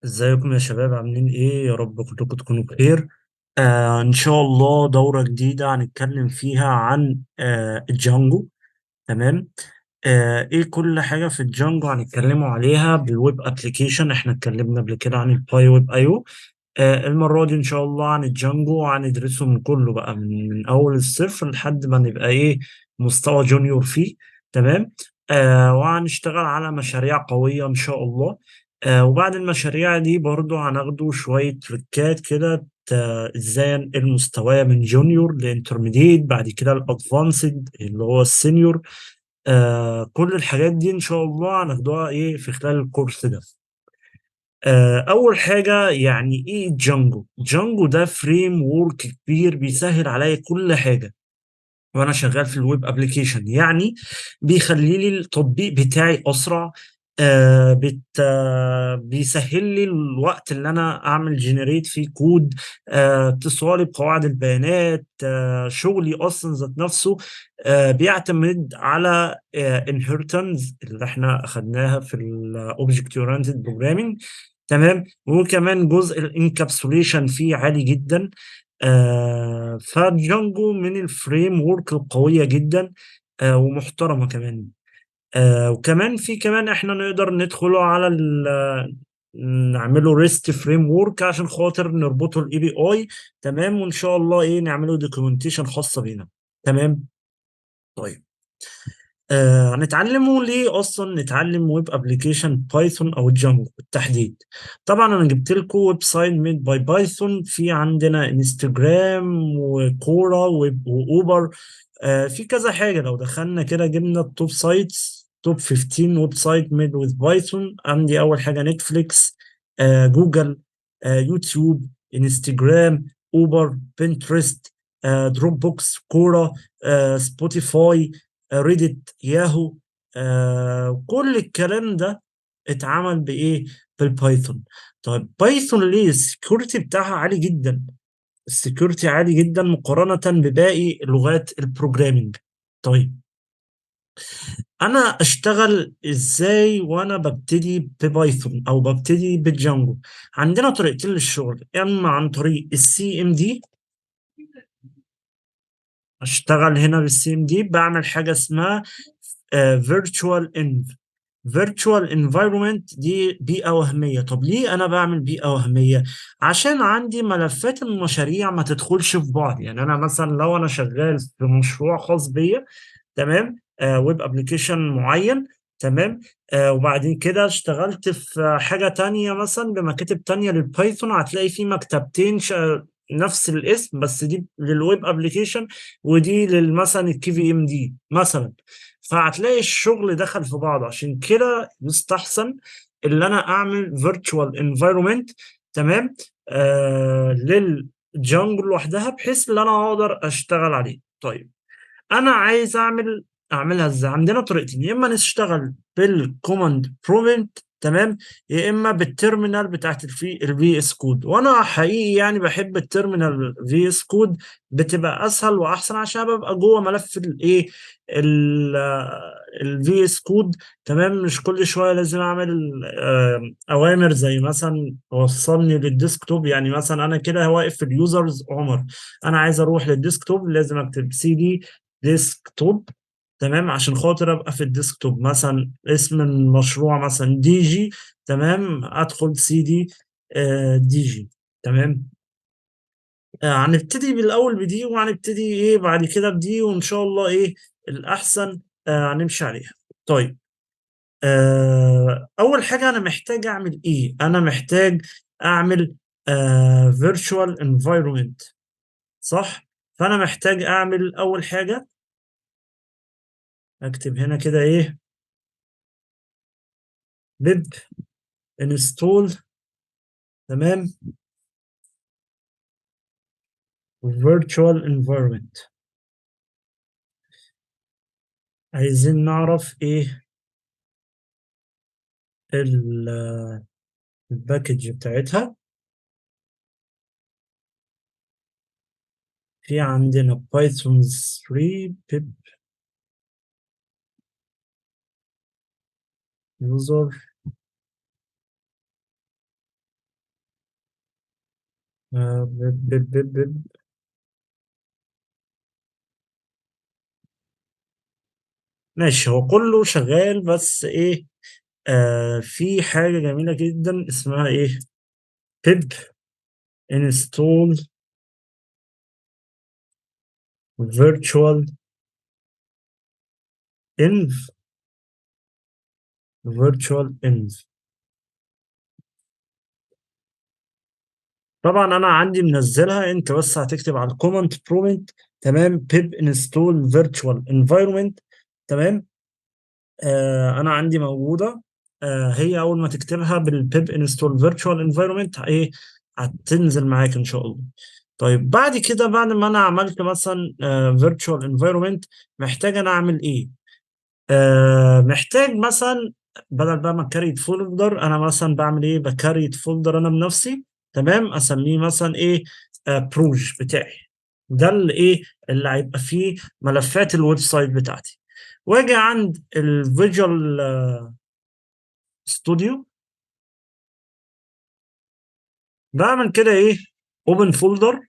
ازيكم يا شباب، عاملين ايه؟ يا رب كلكم تكونوا بخير. ان شاء الله دورة جديدة هنتكلم فيها عن الجانجو. تمام. ايه كل حاجة في الجانجو هنتكلموا عليها بالويب ابليكيشن. احنا اتكلمنا قبل كده عن الباي ويب ايو. المرة دي إن شاء الله عن الجانجو هندرسه من كله بقى، من أول الصفر لحد ما نبقى إيه، مستوى جونيور فيه. تمام. وهنشتغل على مشاريع قوية إن شاء الله. وبعد المشاريع دي برضو هناخده شوية تريكات كده، إزاي أنقل مستواه من جونيور لانترميديت، بعد كده الأدفانسد اللي هو السينيور. كل الحاجات دي إن شاء الله هناخدوها إيه في خلال الكورس ده. اول حاجه، يعني ايه جانجو؟ جانجو ده فريم وورك كبير بيسهل عليا كل حاجه وانا شغال في الويب ابليكيشن. يعني بيخلي لي التطبيق بتاعي اسرع. بيسهل لي الوقت اللي انا اعمل جنريت فيه كود، اتصالي بقواعد البيانات، شغلي اصلا ذات نفسه بيعتمد على inheritance اللي احنا اخدناها في الاوبجكت اورينتد بروجرامينج. تمام. وكمان جزء الانكابسوليشن فيه عالي جدا. فجانجو من الفريم وورك القوية جدا، ومحترمة كمان. وكمان في كمان احنا نقدر ندخله على نعمله ريست فريم وورك عشان خاطر نربطه الاي بي اي. تمام. وان شاء الله ايه نعمله دوكيومنتيشن خاصة بينا. تمام. طيب. هنتعلمه ليه اصلا؟ نتعلم ويب ابلكيشن بايثون او جانجو بالتحديد. طبعا انا جبت لكم ويب سايت ميد باي بايثون، في عندنا انستجرام وكورا واوبر. في كذا حاجه. لو دخلنا كده جبنا التوب سايتس، توب 15 ويب سايت ميد وذ بايثون. عندي اول حاجه نتفليكس، جوجل، يوتيوب، انستجرام، اوبر، بنترست، دروب بوكس، كورا، سبوتيفاي، ريدت، ياهو. كل الكلام ده اتعمل بايه؟ بالبايثون. طيب بايثون ليه السكيورتي بتاعها عالي جدا؟ السكيورتي عالي جدا مقارنة بباقي لغات البروجرامينج. طيب، انا اشتغل ازاي وانا ببتدي ببايثون او ببتدي بالجانجو؟ عندنا طريقتين للشغل، اما عن طريق السي ام دي. اشتغل هنا بالسي ام دي، بعمل حاجة اسمها فيرتشوال انف. فيرتشوال انفايرمنت دي بيئة وهمية. طب ليه أنا بعمل بيئة وهمية؟ عشان عندي ملفات المشاريع ما تدخلش في بعض. يعني أنا مثلا لو أنا شغال في مشروع خاص بيا، تمام، ويب ابلكيشن معين. تمام. وبعدين كده اشتغلت في حاجة تانية مثلا بمكاتب تانية للبايثون، هتلاقي في مكتبتين نفس الاسم، بس دي للويب ابلكيشن ودي للمثلا الكي في ام دي مثلا. فهتلاقي الشغل دخل في بعض. عشان كده يستحسن اللي انا اعمل فيرتشوال انفايرمنت. تمام. للجانجل لوحدها بحيث ان انا اقدر اشتغل عليه. طيب، انا عايز اعملها ازاي؟ عندنا طريقتين، يا اما نشتغل بالكوماند برومبت، تمام، يا اما بالتيرمينال بتاعت الفي اس كود. وانا حقيقي يعني بحب التيرمينال في اس كود، بتبقى اسهل واحسن عشان ببقى جوه ملف الايه، الفي اس كود. تمام. مش كل شويه لازم اعمل اوامر زي مثلا وصلني للديسكتوب. يعني مثلا انا كده واقف في اليوزرز عمر، انا عايز اروح للديسكتوب، لازم اكتب سي دي ديسكتوب. تمام. عشان خاطر ابقى في الديسكتوب، مثلا اسم المشروع مثلا دي جي. تمام. ادخل سي دي دي جي. تمام. هنبتدي بالاول بدي، وهنبتدي ايه بعد كده بدي، وان شاء الله ايه الاحسن هنمشي عليها. طيب. اول حاجه انا محتاج اعمل ايه؟ انا محتاج اعمل virtual environment، صح؟ فانا محتاج اعمل اول حاجه، اكتب هنا كده ايه، بيب انستول. تمام. virtual environment. عايزين نعرف ايه الباكج بتاعتها. في عندنا بايثون 3 بيب يوزر آه، ب- ب- ب- ب- ماشي، هو كله شغال، بس ايه، في حاجة جميلة جدا اسمها ايه، بيب انستول فيرتشوال انف فيرتشوال انف. طبعا انا عندي منزلها، انت بس هتكتب على الكومنت برومت. تمام، بيب انستول فيرتشوال انفايرمنت. تمام. انا عندي موجوده. هي اول ما تكتبها بالبيب انستول فيرتشوال انفايرمنت ايه، هتنزل معاك ان شاء الله. طيب بعد كده، بعد ما انا عملت مثلا فيرتشوال انفايرمنت، محتاج انا اعمل ايه؟ محتاج مثلا، بدل بقى ما كاريت فولدر، انا مثلا بعمل ايه، بكاريت فولدر انا بنفسي. تمام، اسميه مثلا ايه، بروج بتاعي. ده اللي ايه، اللي هيبقى فيه ملفات الويب سايت بتاعتي. واجي عند الفيجوال ستوديو، بعمل كده ايه، اوبن فولدر،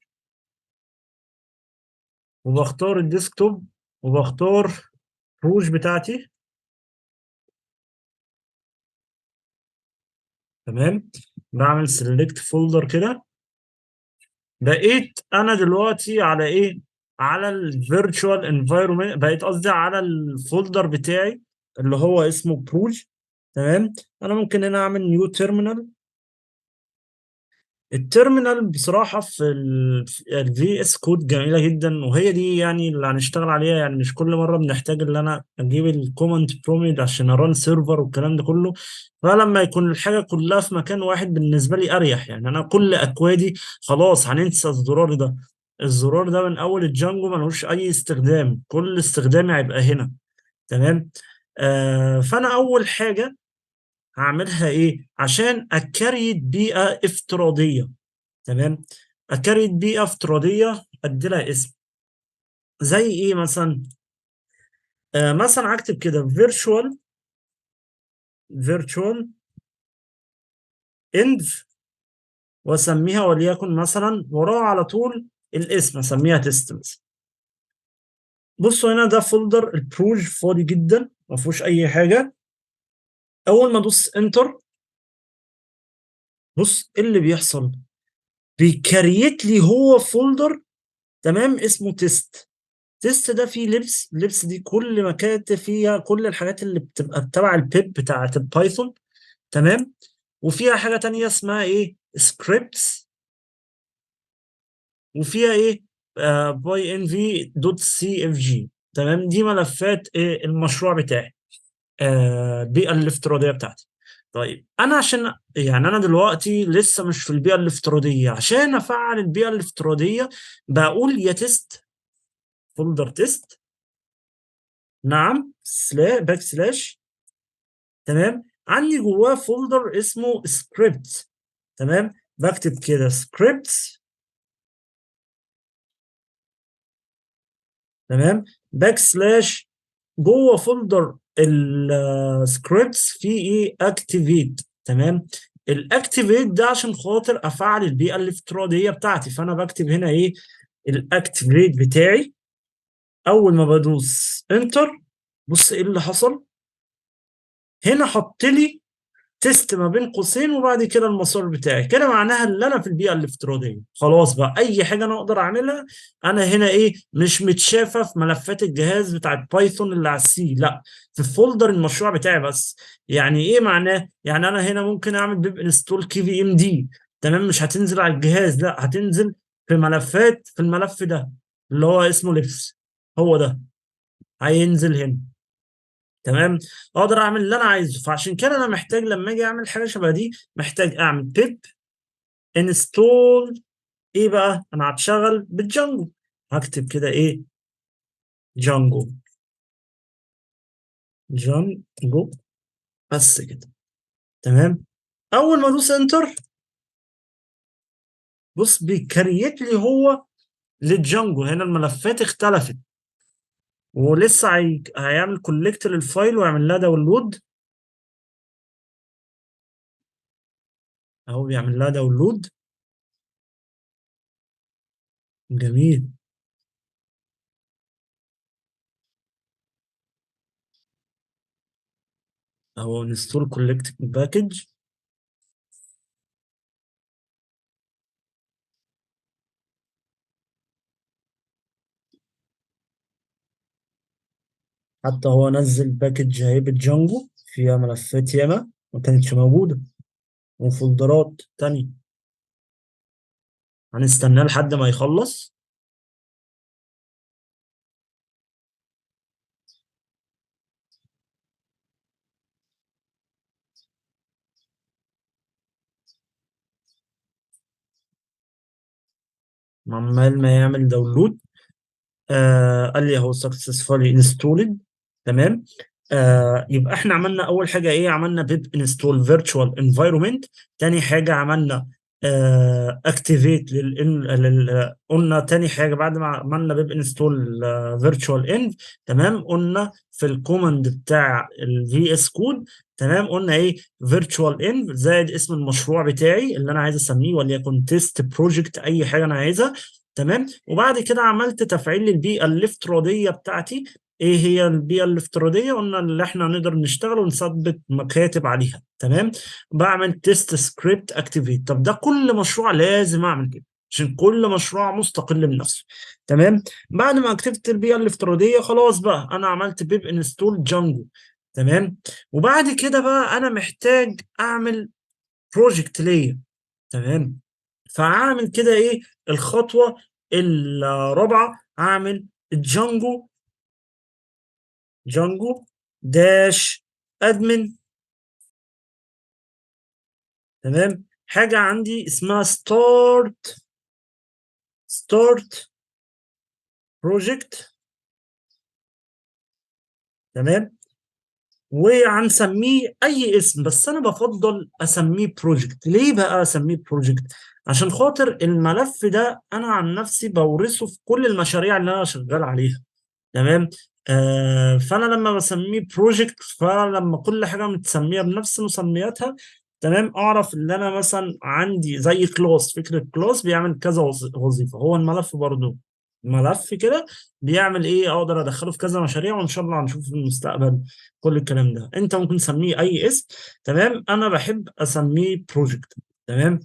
وبختار الديسكتوب، وبختار بروج بتاعتي. تمام، بعمل سيلكت فولدر كده. بقيت انا دلوقتي على ايه، على الفيرتشوال انفايرمنت، بقيت قصدي على الفولدر بتاعي اللي هو اسمه بروج. تمام، انا ممكن هنا اعمل نيو تيرمينال. التيرمينال بصراحة في الفي اس كود جميلة جدا، وهي دي يعني اللي هنشتغل عليها. يعني مش كل مرة بنحتاج ان انا اجيب الكومنت بروميت عشان اران سيرفر والكلام ده كله. فلما يكون الحاجة كلها في مكان واحد بالنسبة لي اريح. يعني انا كل اكوادي خلاص هننسى الزرار ده. الزرار ده من اول الجانجو ملوش اي استخدام، كل استخدامي هيبقى هنا. تمام. فانا اول حاجة هعملها ايه عشان اكريت بيئة افتراضية. تمام، اكريت بيئة افتراضية ادي لها اسم. زي ايه مثلا؟ مثلا اكتب كده فيرتشوال انف، واسميها وليكن مثلا وراه على طول الاسم، اسميها تيست مثلا. بصوا هنا، ده فولدر البروج فاضي جدا، ما فيهوش اي حاجة. اول ما ادوس انتر، بص ايه اللي بيحصل، بيكريت لي هو فولدر. تمام، اسمه تيست. تيست ده فيه لبس دي كل ما كانت فيها كل الحاجات اللي بتبقى تبع البيب بتاعت البايثون. تمام، وفيها حاجة تانية اسمها ايه، سكريبتس. وفيها ايه، باي ان في دوت سي اف جي. تمام، دي ملفات إيه المشروع بتاعي، البيئة الافتراضية بتاعتي. طيب انا عشان يعني انا دلوقتي لسه مش في البيئة الافتراضية، عشان افعل البيئة الافتراضية بقول يا تيست، فولدر تيست، نعم، باك سلاش. تمام، عندي جواه فولدر اسمه سكريبت. تمام، بكتب كده سكريبتس. تمام، باك سلاش، جوه فولدر السكريبتس في ايه، اكتيفيت. تمام، الاكتيفيت ده عشان خاطر افعل البيئه الافتراضيه بتاعتي، فانا بكتب هنا ايه، الاكتيفيت بتاعي. اول ما بدوس انتر، بص ايه اللي حصل، هنا حط لي تيست ما بين قوسين، وبعد كده المسار بتاعي كده، معناها ان انا في البيئه الافتراضيه. خلاص بقى، اي حاجه انا اقدر اعملها، انا هنا ايه، مش متشافه في ملفات الجهاز بتاعت بايثون اللي على السي، لا، في فولدر المشروع بتاعي بس. يعني ايه معناه، يعني انا هنا ممكن اعمل بيب انستول كي في ام دي. تمام، مش هتنزل على الجهاز، لا، هتنزل في ملفات، في الملف ده اللي هو اسمه لبس، هو ده هينزل هنا. تمام، اقدر اعمل اللي انا عايزه. فعشان كده انا محتاج لما اجي اعمل حاجه شبه دي، محتاج اعمل بيب انستول. ايه بقى، انا هتشغل بالجانجو، هكتب كده ايه، جانجو، جانجو، بس كده. تمام، اول ما ادوس انتر، بص بيكريت لي هو للجانجو. هنا الملفات اختلفت، ولسه هيعمل كولكت للفايل ويعمل لها داونلود. اهو بيعمل لها داونلود. جميل. هو انستول كولكت باكج. حتى هو نزل باكج هيبة جانجو فيها ملفات ياما ما كانتش موجودة، وفولدرات تانية. هنستناه لحد ما يخلص. عمال ما يعمل داونلود. قال لي اهو successfully installed. تمام. يبقى احنا عملنا اول حاجه ايه؟ عملنا بيب انستول فيرتشوال انفايرمنت. تاني حاجه عملنا اكتيفيت قلنا تاني حاجه بعد ما عملنا بيب انستول فيرتشوال انف. تمام. قلنا في الكوماند بتاع الفي اس كود. تمام. قلنا ايه؟ فيرتشوال انف زائد اسم المشروع بتاعي اللي انا عايز اسميه، وليكن تيست بروجكت، اي حاجه انا عايزها. تمام. وبعد كده عملت تفعيل للبيئة الافتراضية بتاعتي. ايه هي البيئة الافتراضية؟ قلنا اللي احنا نقدر نشتغل ونثبت مكاتب عليها. تمام. بعمل تيست سكريبت اكتيفيت. طب ده كل مشروع لازم اعمل كده عشان كل مشروع مستقل بنفسه. تمام. بعد ما اكتفت البيئة الافتراضية خلاص بقى انا عملت بيب انستول جانجو. تمام. وبعد كده بقى انا محتاج اعمل بروجكت ليا. تمام. فاعمل كده ايه؟ الخطوه الرابعه اعمل جانجو. جانجو داش ادمن. تمام. حاجه عندي اسمها ستارت بروجكت. تمام. وهنسميه اي اسم، بس انا بفضل اسميه بروجكت. ليه بقى اسميه بروجكت؟ عشان خاطر الملف ده انا عن نفسي بورثه في كل المشاريع اللي انا شغال عليها. تمام. فانا لما بسميه بروجكت، فلما كل حاجه متسميه بنفس مسمياتها، تمام، اعرف ان انا مثلا عندي زي كلاس. فكره كلاس بيعمل كذا وظيفه. هو الملف برضو ملف كده بيعمل ايه؟ اقدر ادخله في كذا مشاريع، وان شاء الله هنشوف في المستقبل كل الكلام ده. انت ممكن تسميه اي اسم. تمام. انا بحب اسميه بروجكت. تمام.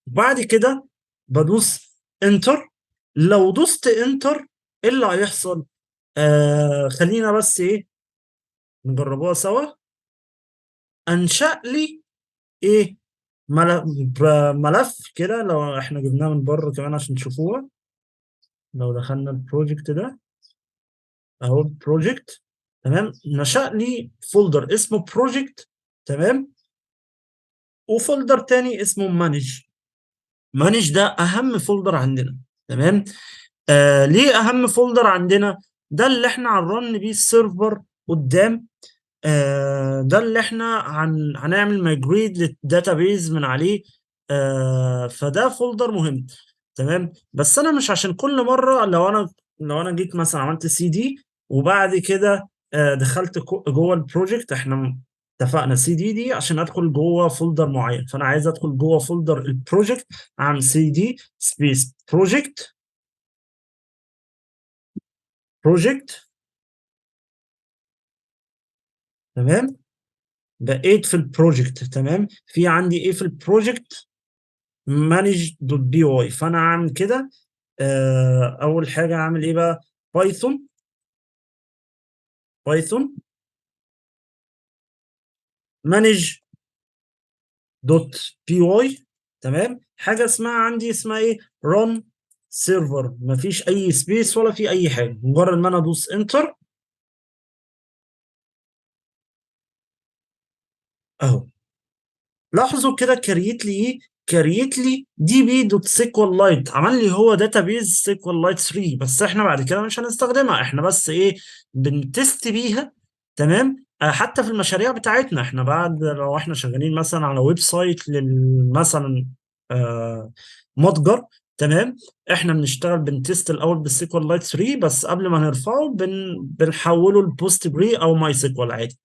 بعد كده بدوس انتر. لو دوست انتر ايه اللي هيحصل؟ خلينا بس ايه نجربوها سوا. انشأ لي ايه؟ ملف. ملف كده لو احنا جبناه من بره كمان عشان تشوفوها. لو دخلنا البروجكت ده اهو البروجكت. تمام. نشأ لي فولدر اسمه بروجكت. تمام. وفولدر تاني اسمه مانج. مانج ده اهم فولدر عندنا. تمام. ليه اهم فولدر عندنا؟ ده اللي احنا هنرن بيه السيرفر قدام. ده اللي احنا هنعمل مايجريت للداتابيز من عليه. فده فولدر مهم. تمام. بس انا مش عشان كل مره لو انا جيت مثلا عملت سي دي وبعد كده دخلت جوه البروجكت. احنا اتفقنا سي دي دي عشان ادخل جوه فولدر معين، فانا عايز ادخل جوه فولدر البروجكت. اعمل سي دي سبيس بروجكت. بروجكت. تمام. بقيت في البروجكت. تمام. في عندي ايه في البروجكت؟ مانج دوت بي واي. فانا هعمل كده. اول حاجه هعمل ايه بقى؟ بايثون. بايثون مانج دوت بي واي. تمام. حاجه اسمها عندي اسمها ايه؟ رون سيرفر. مفيش اي سبيس ولا في اي حاجه، مجرد ما انا ادوس انتر اهو. لاحظوا كده كريت لي ايه؟ كريت لي دي بي دوت سيكوال لايت. عمل لي هو داتابيز سيكوال لايت 3، بس احنا بعد كده مش هنستخدمها. احنا بس ايه؟ بنتست بيها. تمام. حتى في المشاريع بتاعتنا احنا بعد لو احنا شغالين مثلا على ويب سايت مثلا آه متجر. تمام. احنا بنشتغل بنتست الاول بالسيكوال لايت 3، بس قبل ما نرفعه بنحوله لبوست جري او ماي سيكوال عادي.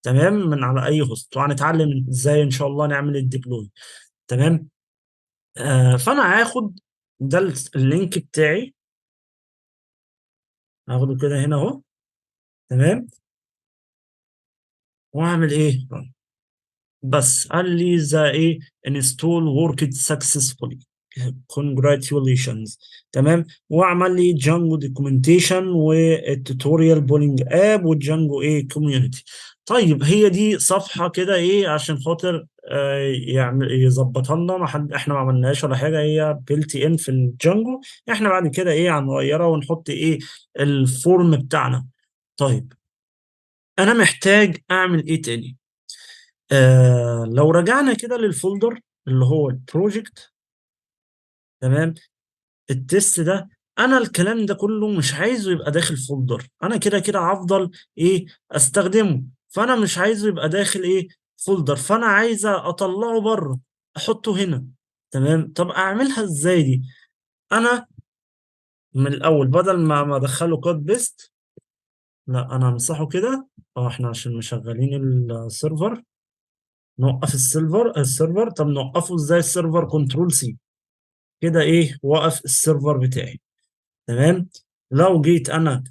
تمام. من على اي هوست، وهنتعلم ازاي ان شاء الله نعمل الديبلوي. تمام. فانا هاخد ده اللينك بتاعي، هاخده كده هنا اهو. تمام. واعمل ايه؟ بس قال لي ذا ايه انستول worked successfully congratulations. تمام. واعمل لي جانجو دوكيومنتيشن والتوتوريال بولينج اب والجانجو ايه كوميونتي. طيب هي دي صفحة كده ايه عشان خاطر يعمل يظبطها لنا، احنا ما عملناش ولا حاجة، هي بيلت ان في الجانجو. احنا بعد كده ايه هنغيرها ونحط ايه الفورم بتاعنا. طيب انا محتاج اعمل ايه تاني؟ لو رجعنا كده للفولدر اللي هو البروجكت. تمام. التست ده انا الكلام ده كله مش عايزه يبقى داخل فولدر، انا كده كده هفضل ايه استخدمه، فانا مش عايزه يبقى داخل ايه فولدر، فانا عايزه اطلعه بره احطه هنا. تمام. طب اعملها ازاي دي؟ انا من الاول بدل ما ادخله كود بيست، لا انا همسحه كده. احنا عشان مشغلين السيرفر نوقف السيرفر. طب نوقفه ازاي السيرفر؟ كنترول سي كده ايه وقف السيرفر بتاعي. تمام. لو جيت انا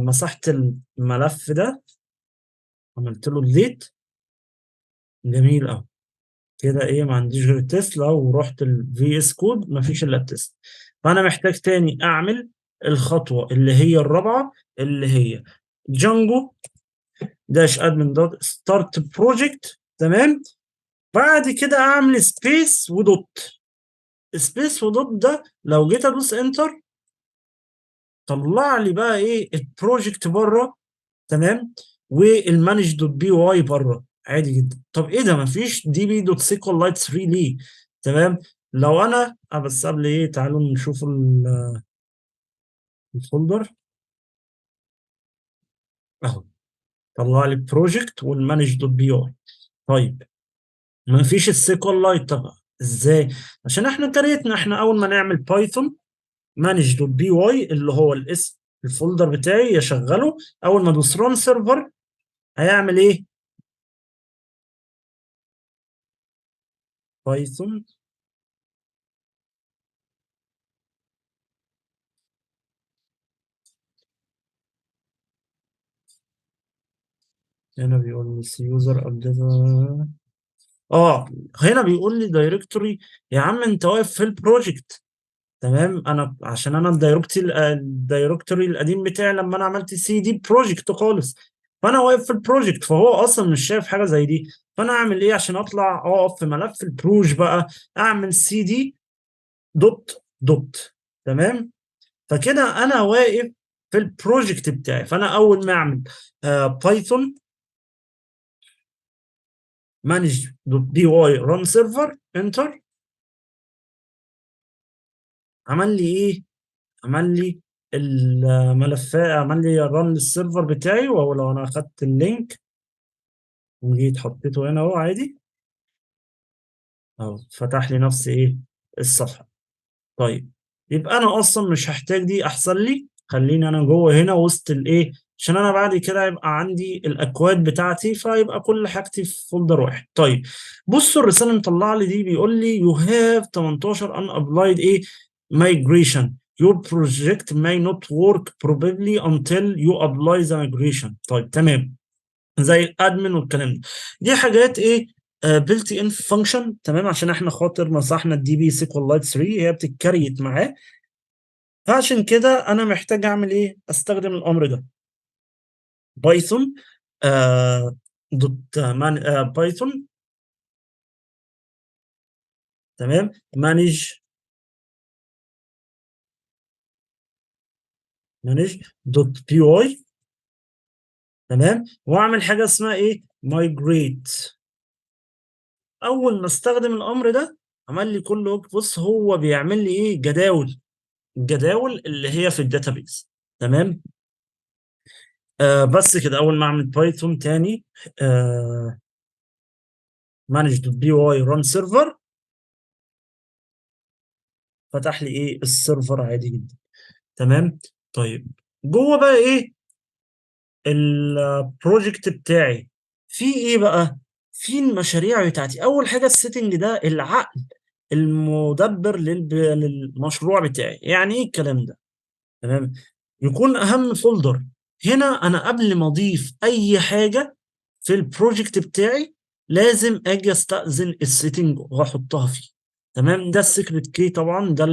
مسحت الملف ده، عملت له ديليت. جميل قوي. كده ايه ما عنديش غير التست، لو رحت الفي اس كود ما فيش الا التست. فانا محتاج تاني اعمل الخطوة اللي هي الرابعة، اللي هي جانجو داش ادمن دوت ستارت بروجكت. تمام. بعد كده اعمل سبيس ودوت. سبيس ودوت ده لو جيت ادوس انتر طلع لي بقى ايه البروجكت بره. تمام. والمانج دوت بي واي بره عادي جدا. طب ايه ده مفيش دي بي دوت سيكوال لايت 3 ليه؟ تمام. لو انا بس قبل ايه تعالوا نشوف الفولدر اهو. طلع لي بروجكت والمانج دوت بي واي. طيب مفيش السيكوال لايت طبعا ازاي؟ عشان احنا كريتنا احنا اول ما نعمل بايثون مانج دوت بي واي اللي هو الاسم الفولدر بتاعي يشغله، اول ما ادوس ران سيرفر هيعمل ايه؟ بايثون. هنا بيقول لي سي يوزر ابديت. اه هنا بيقول لي دايركتوري. يا عم انت واقف في البروجكت. تمام. انا عشان انا الدايركتوري القديم بتاعي لما انا عملت سي دي بروجكت خالص، فانا واقف في البروجكت فهو اصلا مش شايف حاجه زي دي. فانا اعمل ايه عشان اطلع اقف في ملف البروج بقى؟ اعمل سي دي دوت دوت. تمام. فكده انا واقف في البروجكت بتاعي. فانا اول ما اعمل بايثون مانج دوت بي واي ران سيرفر انتر، عمل لي ايه؟ عمل لي الملفات، عمل لي ران للسيرفر بتاعي. وهو لو انا اخدت اللينك وجيت حطيته هنا اهو عادي اهو فتح لي نفس ايه الصفحه. طيب يبقى انا اصلا مش هحتاج دي، احسن لي خليني انا جوه هنا وسط الايه، عشان انا بعد كده يبقى عندي الاكواد بتاعتي فيبقى كل حاجتي في فولدر واحد. طيب بصوا الرساله اللي مطلع لي دي بيقول لي you have 18 unapplied ايه migration. your project may not work probably until you apply the migration. طيب تمام. زي الادمن والكلام ده، دي حاجات ايه بيلت ان فانكشن. تمام. عشان احنا خاطر مسحنا الدي بي سيكوال لايت 3 هي بتتكريت معاه، فعشان كده انا محتاج اعمل ايه استخدم الامر ده بايثون دوت مان بايثون. تمام. مانج دوت بي واي. تمام. واعمل حاجه اسمها ايه مايجريت. اول ما استخدم الامر ده عمل لي كله. بص هو بيعمل لي ايه جداول، الجداول اللي هي في الداتابيز. تمام. بس كده اول ما اعمل بايثون تاني مانج دوت بي واي ران سيرفر فتح لي ايه السيرفر عادي جدا. تمام. طيب جوه بقى ايه البروجكت بتاعي في ايه بقى؟ في المشاريع بتاعتي. اول حاجه السيتنج ده العقل المدبر للمشروع بتاعي. يعني ايه الكلام ده؟ تمام. يكون اهم فولدر هنا، انا قبل ما اضيف اي حاجه في البروجكت بتاعي لازم اجي استأذن السيتنج واحطها فيه. تمام. ده السيكريت كي طبعا، ده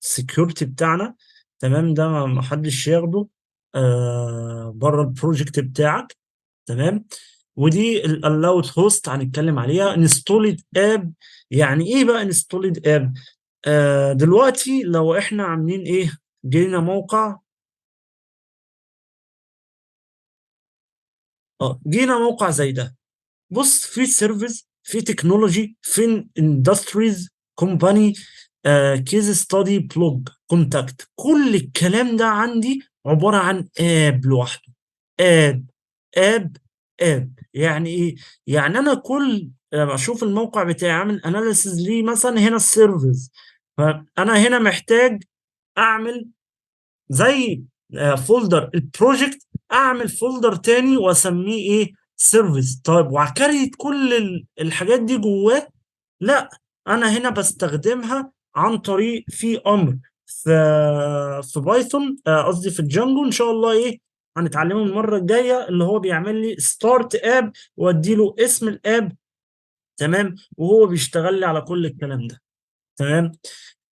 السكيورتي بتاعنا. تمام. ده ما حدش ياخده بره البروجكت بتاعك. تمام. ودي الالاود هوست هنتكلم عليها. انستولد اب، يعني ايه بقى انستولد اب؟ دلوقتي لو احنا عاملين ايه، جينا موقع، جينا موقع زي ده. بص، في سيرفيس، في تكنولوجي، في اندستريز، كومباني، كيس ستادي، بلوج، كونتاكت، كل الكلام ده عندي عبارة عن اب لوحده. اب اب اب يعني ايه؟ يعني انا كل لما اشوف الموقع بتاعي عامل اناليسز ليه، مثلا هنا السيرفيس، فانا هنا محتاج اعمل زي فولدر البروجكت، اعمل فولدر تاني واسميه ايه، سيرفيس. طيب وهكريت كل الحاجات دي جواه؟ لا، انا هنا بستخدمها عن طريق في امر في بايثون، قصدي في الجانجو ان شاء الله، ايه هنتعلمه المره الجايه، اللي هو بيعمل لي ستارت اب وادي له اسم الاب. تمام. وهو بيشتغل لي على كل الكلام ده. تمام.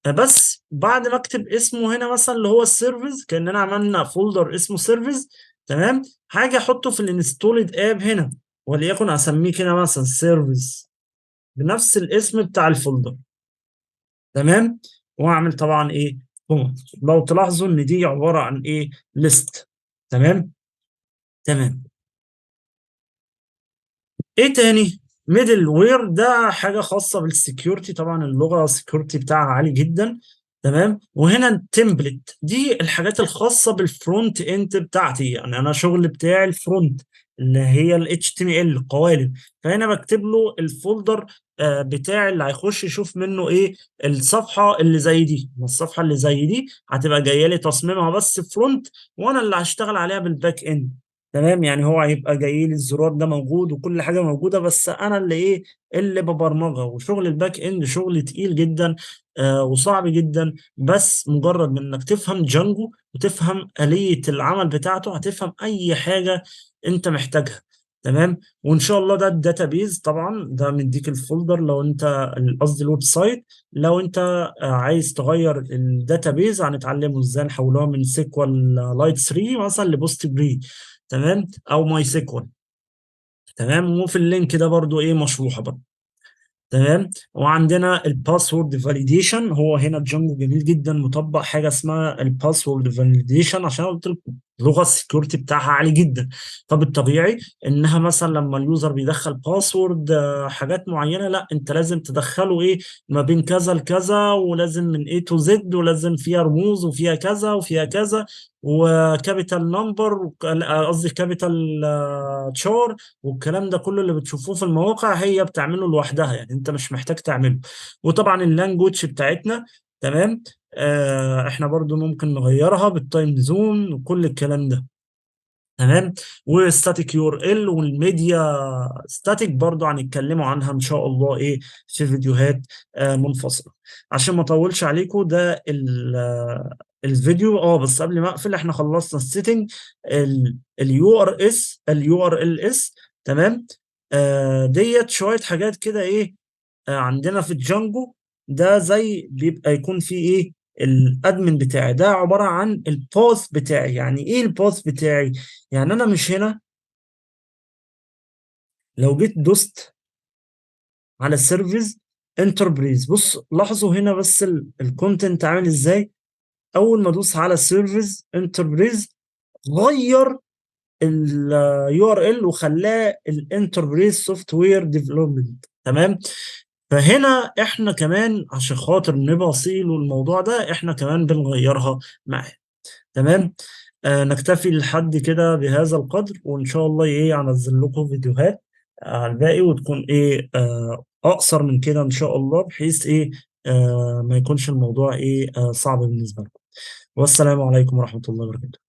بس بعد ما اكتب اسمه هنا مثلا اللي هو السيرفيس، كاننا عملنا فولدر اسمه سيرفيس. تمام. حاجه احطه في الانستولد اب هنا، وليكن اسميه كده مثلا سيرفيس بنفس الاسم بتاع الفولدر. تمام. واعمل طبعا ايه، كوما. لو تلاحظوا ان دي عباره عن ايه، ليست. تمام. تمام. ايه تاني؟ ميدل وير، ده حاجه خاصه بالسكيورتي، طبعا اللغه السكيورتي بتاعها عالي جدا. تمام. وهنا التمبلت، دي الحاجات الخاصه بالفرونت اند بتاعتي، يعني انا شغل بتاعي الفرونت اللي هي ال HTML القوالب. فهنا بكتب له الفولدر بتاعي اللي هيخش يشوف منه ايه، الصفحه اللي زي دي. الصفحه اللي زي دي هتبقى جايه لي تصميمها بس فرونت، وانا اللي هشتغل عليها بالباك اند. تمام. يعني هو هيبقى جاي لي الزرار ده موجود وكل حاجه موجوده، بس انا اللي ايه، اللي ببرمجها. وشغل الباك اند شغل تقيل جدا وصعب جدا، بس مجرد من انك تفهم جانجو وتفهم آلية العمل بتاعته هتفهم اي حاجه انت محتاجها. تمام. وان شاء الله ده الداتابيز طبعا، ده مديك الفولدر لو انت، قصدي الويب سايت، لو انت عايز تغير الداتابيز هنتعلمه ازاي نحولها من سيكوال لايت 3 مثلا لبوست جري. تمام. او ماي سيكوال. تمام. وفي اللينك ده برضو ايه مشروحه برضو. تمام. وعندنا الباسورد فاليديشن، هو هنا جانجو جميل جدا مطبق حاجه اسمها الباسورد فاليديشن، عشان قلت لكم لغه السكيورتي بتاعها عالي جدا. طب الطبيعي انها مثلا لما اليوزر بيدخل باسورد حاجات معينه، لا انت لازم تدخله ايه، ما بين كذا لكذا، ولازم من A to Z، ولازم فيها رموز وفيها كذا وفيها كذا، وكابيتال نمبر، قصدي كابيتال تشار، والكلام ده كله اللي بتشوفوه في المواقع هي بتعمله لوحدها، يعني انت مش محتاج تعمله. وطبعا اللانجوج بتاعتنا. تمام. احنا برضو ممكن نغيرها بالتايم زون وكل الكلام ده. تمام. وستاتيك يو ار ال والميديا ستاتيك برضو هنتكلموا عنها ان شاء الله ايه، في فيديوهات منفصله. عشان ما اطولش عليكم، ده الفيديو. بس قبل ما اقفل، احنا خلصنا السيتنج، اليو ار اس، اليو ار ال اس. تمام. ديت شويه حاجات كده ايه، عندنا في الجانجو. ده زي بيبقى يكون فيه ايه، الادمن بتاعي ده عبارة عن الباث بتاعي. يعني ايه الباث بتاعي؟ يعني انا مش هنا، لو جيت دوست على السيرفيس انتربريز، بص لاحظوا هنا بس الكونتنت عامل ازاي. اول ما ادوس على السيرفيس انتربريز، غير اليو ار ال وخلاه الانتربريز سوفت وير ديفلوبمنت. تمام. فهنا احنا كمان عشان خاطر نبقى وصيل الموضوع ده، احنا كمان بنغيرها معاه. تمام. نكتفي لحد كده بهذا القدر، وان شاء الله ايه هنزل لكم فيديوهات على الباقي، وتكون ايه اقصر من كده ان شاء الله، بحيث ايه ما يكونش الموضوع ايه صعب بالنسبة لكم. والسلام عليكم ورحمة الله وبركاته.